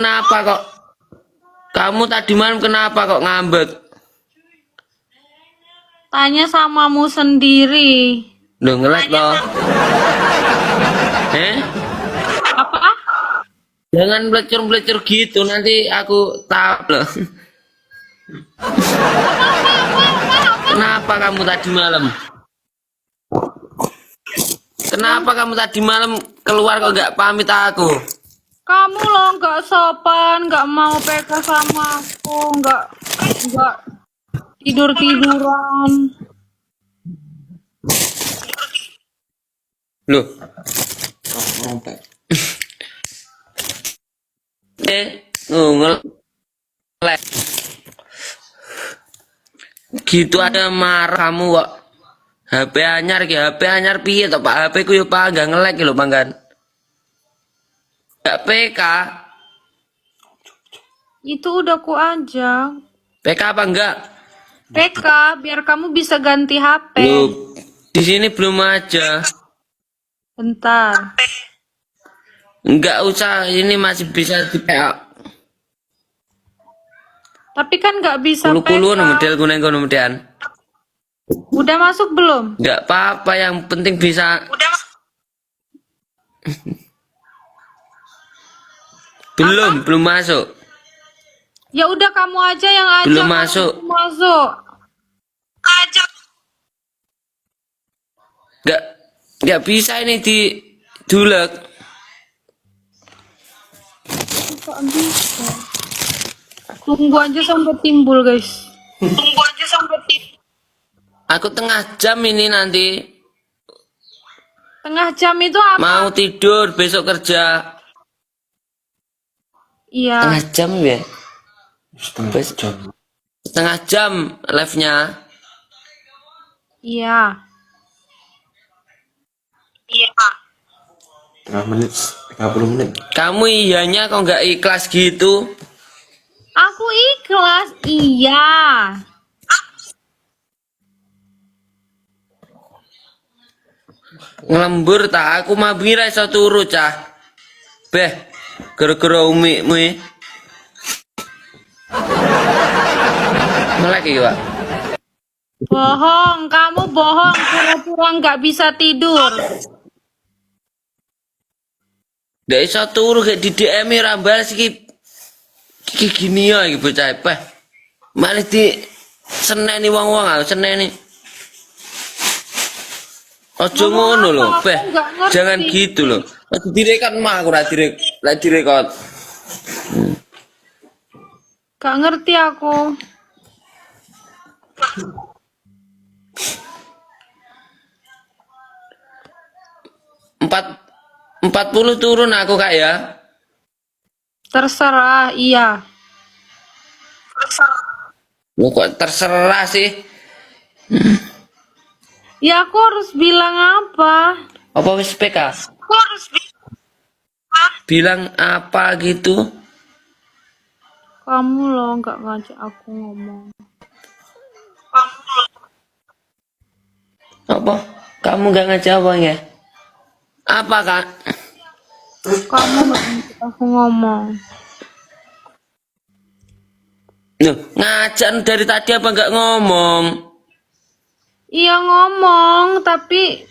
Kenapa kok? Kamu tadi malam kenapa kok ngambek? Tanya samamu sendiri. Duh ngelek toh. Apa? Jangan belecur-belecur gitu, nanti aku tahu loh. Kenapa kamu tadi malam? Kenapa kamu tadi malam keluar kok nggak pamit aku? Kamu loh nggak sopan, nggak mau PK sama aku, nggak tidur-tiduran. Loh. Ngelek. Gitu ada marah kamu kok. HP anyar piye toh Pak? HP ku yo Pak gak ngelek lho manggan. Gak PK. Itu udah ku ajak. PK apa enggak? PK biar kamu bisa ganti HP. Loh, di sini belum aja. Bentar. Enggak usah, ini masih bisa di PA. Tapi kan nggak bisa Kulu-kulu PK. model kuning kemudian. Udah masuk belum? Enggak apa-apa, yang penting bisa. Belum masuk. Ya udah kamu aja yang ajak. Belum masuk. Masuk. Ajak. Enggak bisa ini di dulek. Nggak bisa. Tunggu aja sampai timbul guys. Tunggu aja sampai timbul. Aku tengah jam ini nanti. Tengah jam itu apa? Mau tidur, besok kerja. Iya. Tengah jam ya? Setengah jam live-nya. Iya. Iya. 30 menit. Kamu iyanya kok nggak ikhlas gitu? Aku ikhlas, iya. Ngelembur tak aku mah bira iso turu cah. Beh, gara-gara umi-mu. Melek iki, Pak. Bohong, kamu bohong, pura-pura nggak bisa tidur. Nggak iso turu kayak di DM ra balas iki. Iki gini ya iki bocah beh. Malah di seneni wong-wong ah, seneni. Ojo ngono lho, beh. Jangan gitu loh. Direkod mah aku ra direkod. Gak ngerti aku. Empat 40 turun aku kak ya. Terserah, iya. Lu kok terserah sih? Ya aku harus bilang apa? Apa wis PK? Aku harus Bilang apa gitu? Kamu loh nggak ngajak aku ngomong. Apa? Kamu gak ngajak apa ya? Apa kak? Kamu nggak ngajak aku ngomong. Loh, ngajak dari tadi apa nggak ngomong? Iya ngomong, tapi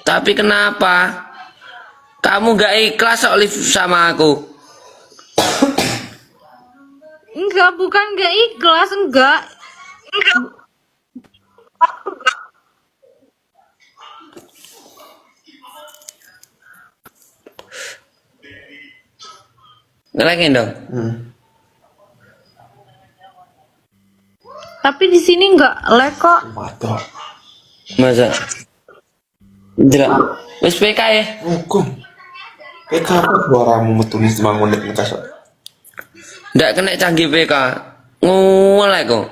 Tapi kenapa? Kamu gak ikhlas kok live sama aku? enggak, bukan nggak ikhlas, enggak. Ngelakin dong? Tapi di sini nggak lag kok. Waduh. Masa? Jelas. Wis PK ya? Hukum. PK apa suaramu metulis 5 menit ngekas. Nggak kena canggih PK. Ngulek kok.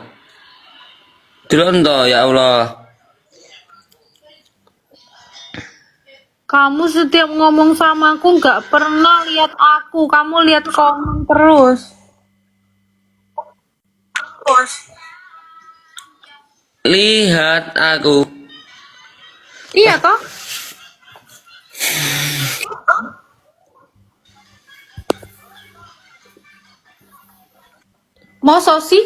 Delon ya Allah. Kamu setiap ngomong sama aku nggak pernah lihat aku. Kamu lihat komen terus. Lihat aku. Iya toh? Masa sih?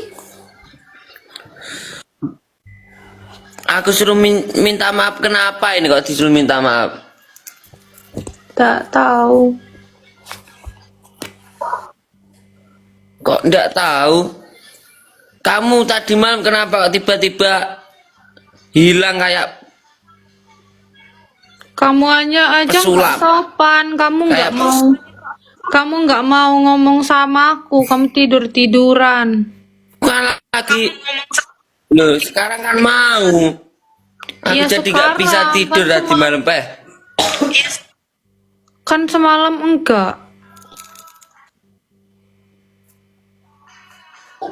Aku suruh minta maaf, kenapa ini kok disuruh minta maaf? Tak tahu. Kok ndak tahu? Kamu tadi malam kenapa kok tiba-tiba hilang kayak Kamu aja nggak pesulap? sopan. Kayak Kamu nggak mau ngomong sama aku. Kamu tiduran. bukan lagi. Loh, sekarang kan mau. Aku Iya, jadi nggak bisa sekarang, tidur kan tadi malam, Peh. Kan semalam enggak.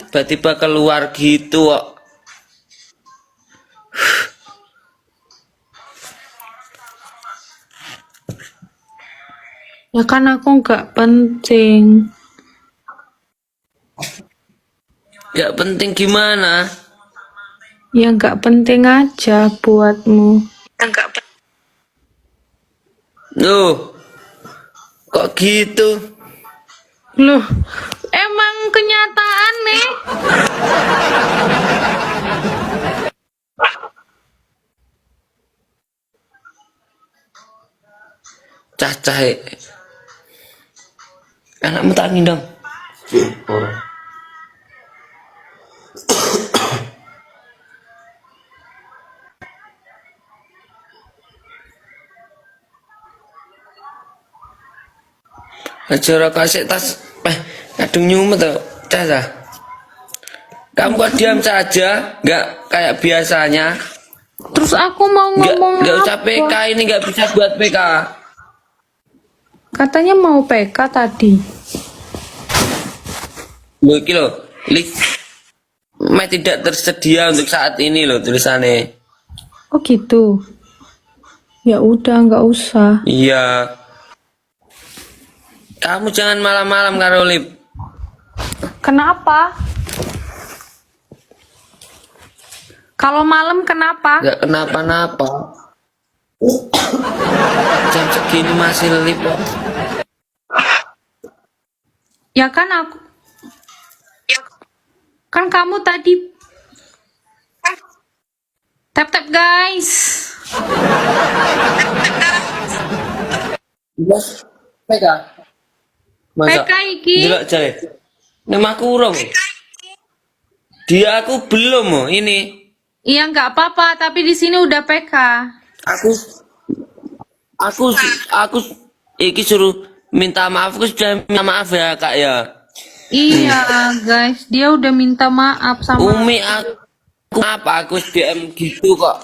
Tiba-tiba keluar gitu kok. Ya kan aku nggak penting. Nggak penting gimana? Ya nggak penting aja buatmu. Loh, kok gitu? Loh, emang kenyataan nih. Cacah. Anakmu tak dong. Orang. Aja kasih tas. Kadung nyumet tuh, Cacah. Kamu kok diam saja? Nggak kayak biasanya. Terus aku mau ngomong Nggak usah apa? PK, ini nggak bisa buat PK. Katanya mau PK tadi. Loh, iki loh. Tidak tersedia untuk saat ini loh tulisannya. Oh gitu. Ya udah, nggak usah. Iya. Kamu jangan malam-malam karo Lip. Kenapa? Kalau malam kenapa? Nggak kenapa-napa. Jam segini masih Lip kok. Ya kan kan kamu tadi tap guys. Bos, PK. Masa? PK iki. Delok jare. Nama aku urung. Dia aku belum oh, ini. Iya nggak apa-apa, tapi di sini udah PK. Aku iki suruh minta maaf, aku sudah minta maaf ya Kak ya. Iya guys, dia udah minta maaf sama Umi aku apa aku DM gitu kok.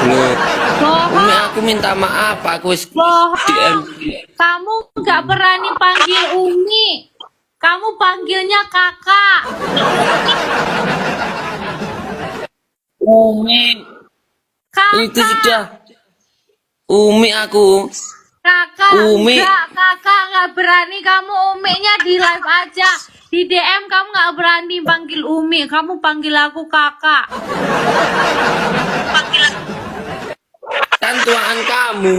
Loh, Loh, Umi aku minta maaf, aku loh, DM. kamu nggak berani panggil Umi. Kamu panggilnya kakak. Umi itu Kakak, sudah Umi aku. kakak, Umi. kakak nggak berani kamu Uminya di live aja. Di DM kamu nggak berani panggil Umi, kamu panggil aku kakak. Kan tuaan kamu.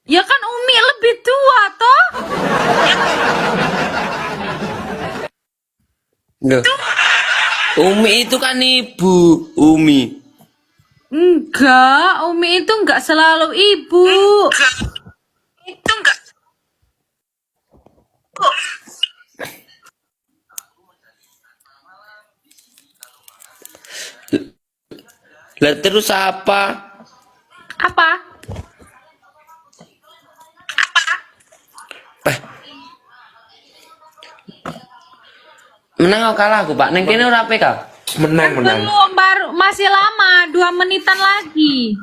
Ya kan Umi lebih tua toh? Loh. Umi itu kan ibu, Umi. Enggak, Umi itu enggak selalu ibu. Lah terus apa? Apa? Menang kalah aku, Pak. Neng kene ora PK. Menang. Belum, baru masih lama, 2 menitan lagi.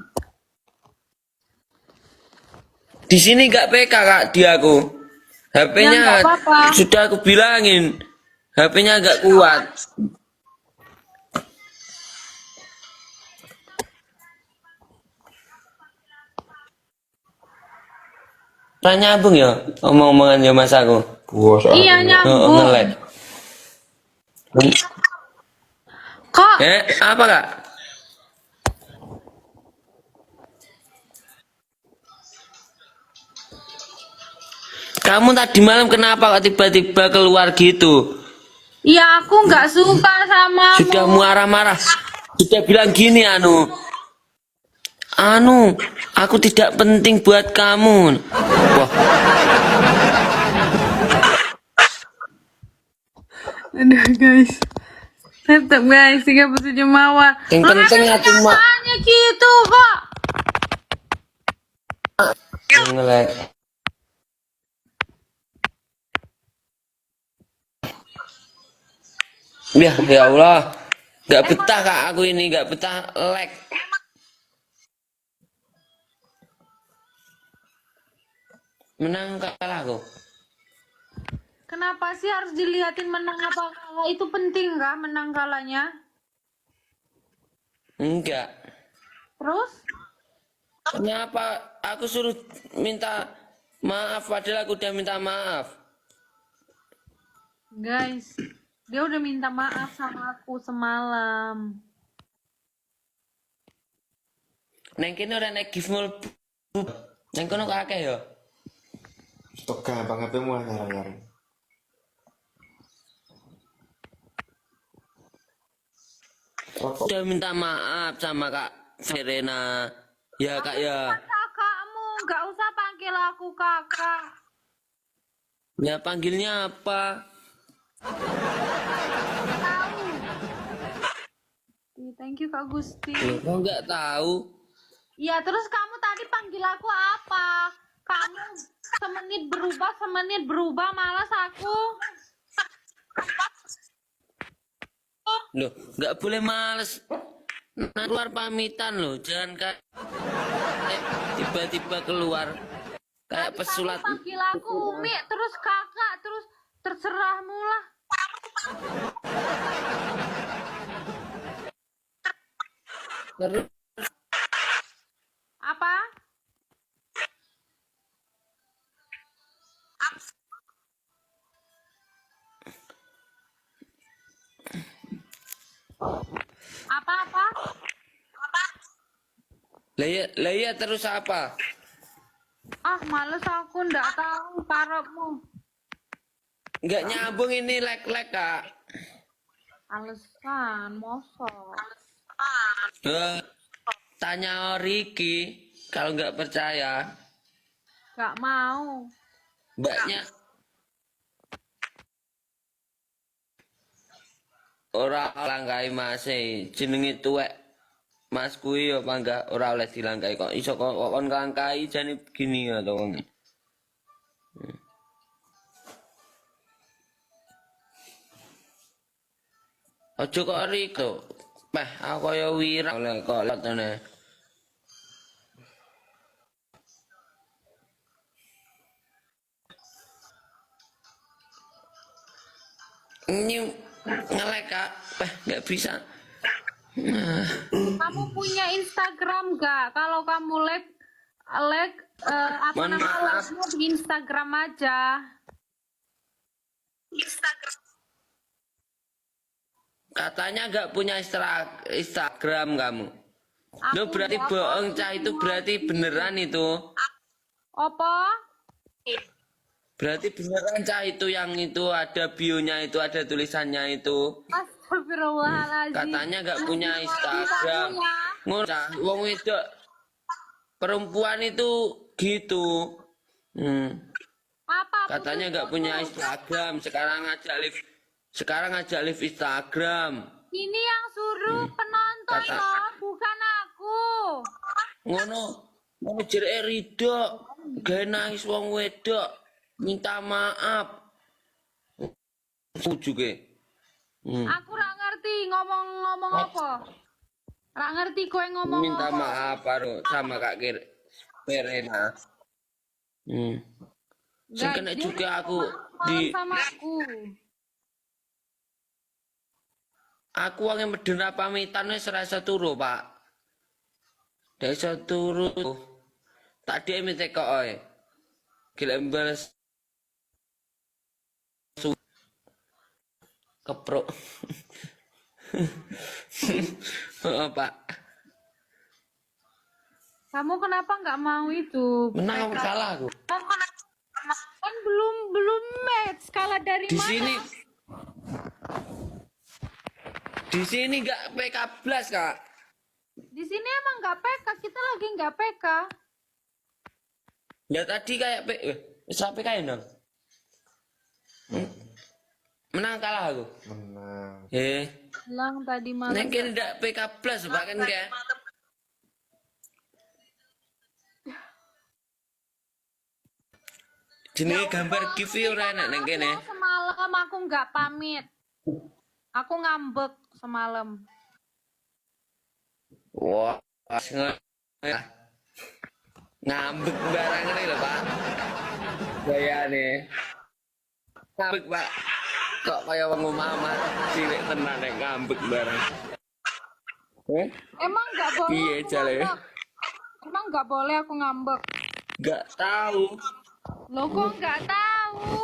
Di sini nggak PK, Kak, dia aku. Ya, HP-nya nggak apa-apa. sudah aku bilangin. HP-nya nggak kuat. Ora nyambung ya omong-omongan ya Mas aku. Bos. Iya, nyambung. Nge-lag. Kok Apa, Kak? Kamu tadi malam kenapa kok tiba-tiba keluar gitu? Ya aku nggak suka sama Sudah marah-marah. Sudah bilang gini aku tidak penting buat kamu. Wah, Aduh guys. Tetap guys 37 mawar. yang penting aku mah Hanya gitu kok. ngelek. Ya Allah, nggak betah kak aku ini, nggak betah lag. Menang kalah aku. Kenapa sih harus dilihatin menang apa kalah? Itu penting nggak menang kalahnya? Enggak. Terus? Kenapa aku suruh minta maaf padahal aku udah minta maaf. Guys, dia udah minta maaf sama aku semalam. Neng kene ora nek gift mul. Neng kono kok akeh ya. Stok gampang HP mu ngarang-ngarang. Rokok. Udah minta maaf sama Kak Verena. Ya Kak ya. Kakakmu, nggak usah panggil aku kakak. Ya panggilnya apa? Thank you Kak Gusti. Kok nggak tahu? Ya terus kamu tadi panggil aku apa? Kamu semenit berubah malas aku. Loh, nggak boleh males. Nah, keluar pamitan loh, jangan kayak tiba-tiba keluar kayak pesulap. Kamu panggil aku Umi, terus kakak, terus terserahmu lah. Terus Apa? Apa-apa? lah ya terus apa? Ah, males aku ndak tahu karepmu. Nggak nyambung ini lag-lag Kak. Alasan, mosok. Tanya Ricky kalau nggak percaya. Gak mau. Mbaknya ora langkai masih jenenge tuwek mas kuwi apa enggak ora oleh dilangkai kok iso kok kon langkai jane begini ya to wong. Ojo kok Riko. Peh aku kaya wirang oleh kok latone. Ini ngelek Kak. Peh nggak bisa. Kamu punya Instagram gak? Kalau kamu apa Mohon namanya maaf. like-nya di Instagram aja. Katanya nggak punya Instagram kamu. Aku Lo berarti nggak bohong apa-apa. Cah, itu berarti beneran itu. Apa? Berarti beneran Cah itu yang itu ada bionya itu ada tulisannya itu. Astagfirullahaladzim. Katanya nggak punya Instagram. Ngono Cah, wong wedok perempuan itu gitu. Apa? Katanya nggak punya Instagram, sekarang ngajak live Instagram. Ini yang suruh penonton Kata- loh, bukan aku. Ngono jereke Ridho, gawe nangis wong wedok, minta maaf. Setuju ke? Aku rak ngerti ngomong apa. Rak ngerti kowe ngomong Minta apa. maaf karo sama Kak Verena. Sing Guys, kena dia juga minta aku maaf di sama aku. aku wong medun ra pamitan wis ora iso turu, Pak. Ndak iso turu. Tak dhek kok oe. Gila mbales keprok. Oh, Pak. Kamu kenapa nggak mau itu? Menang apa kalah aku? Kan belum Skala dari Di mana? sini. Di sini nggak PK11 kak. Di sini emang nggak PK, kita lagi nggak PK. Ya tadi kayak sampai kayak dong. Menang kalah aku. Menang. Hilang tadi malam. Neng kene ndak PK11 bahkan kayak. Jenenge gambar gift ora enak neng kene. Semalam aku nggak pamit. Aku ngambek semalam. Wah, ngambek barang ini loh pak. Gaya nih. Ngambek pak. Kok kayak wong mama cilik tenan nek ngambek barang. Emang nggak boleh. Piye aku jale? ngambek? Emang nggak boleh aku ngambek. Gak tahu. Lo kok nggak tahu?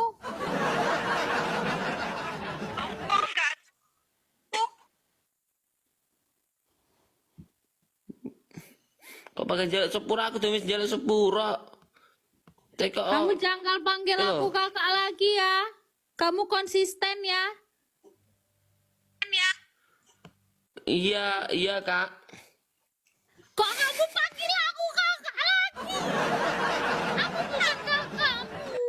Kok pakai jaluk sepura aku tuh jaluk sepura. Teko. Kamu jangan panggil Halo. aku kakak lagi ya. Kamu konsisten ya. Iya, iya kak. Kok kamu panggil aku kakak lagi? Aku bukan kakakmu.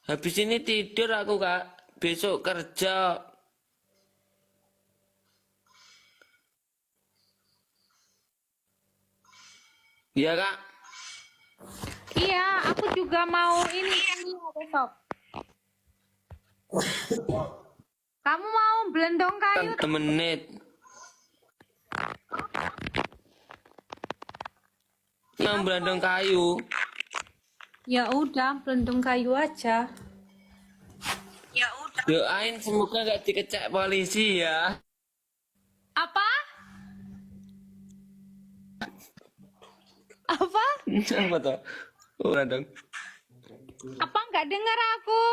Habis ini tidur aku kak. Besok kerja. Iya kak. Iya, aku juga mau ini besok. Kamu mau belendong kayu? 3 menit. Yang belandong kayu. Ya udah, belendong kayu aja. Doain semoga gak dikecek polisi ya. Apa? Apa? Apa tuh? Udah dong. Apa nggak dengar aku?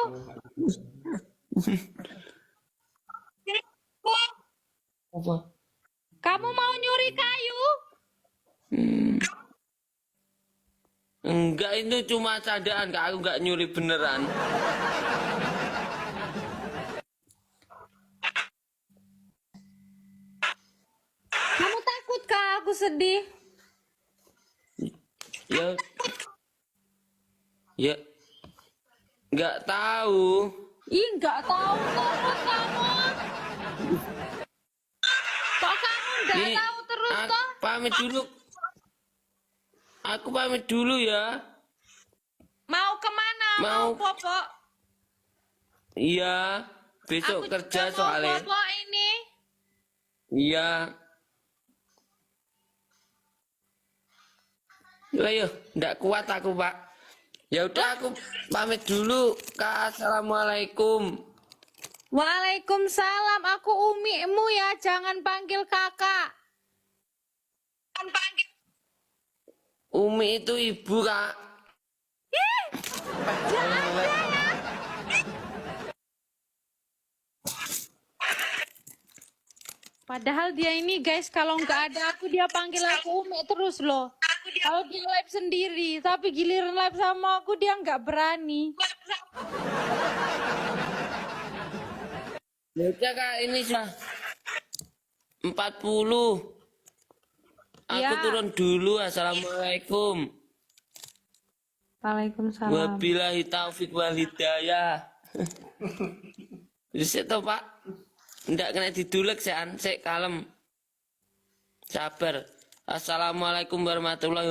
Apa? Kamu mau nyuri kayu? Enggak, itu cuma candaan kak. Aku nggak nyuri beneran. Kamu takut kah aku sedih? Ya. Ya. Nggak tahu. Ih, nggak tahu terus kamu. Kok kamu nggak Nih, tahu terus aku toh? pamit dulu. Aku pamit dulu ya. Mau kemana? Mau. Popo? Iya. Besok Aku kerja juga mau soalnya. Popo ini. Iya. Ayo, ndak kuat aku pak. Ya udah aku pamit dulu. Kak, assalamualaikum. Waalaikumsalam. Aku umimu ya. Jangan panggil kakak. Umi itu ibu kak. Padahal dia ini guys, kalau nggak ada aku dia panggil aku Umi terus loh. Kalau dia live sendiri, tapi giliran live sama aku dia nggak berani. Ya udah kak, ini sudah 40. Aku Ya. turun dulu. Assalamualaikum. Waalaikumsalam. Wabillahi taufik wal hidayah. Bisa toh pak? Ndak kena didulek sean, sik kalem. Sabar. Assalamualaikum warahmatullahi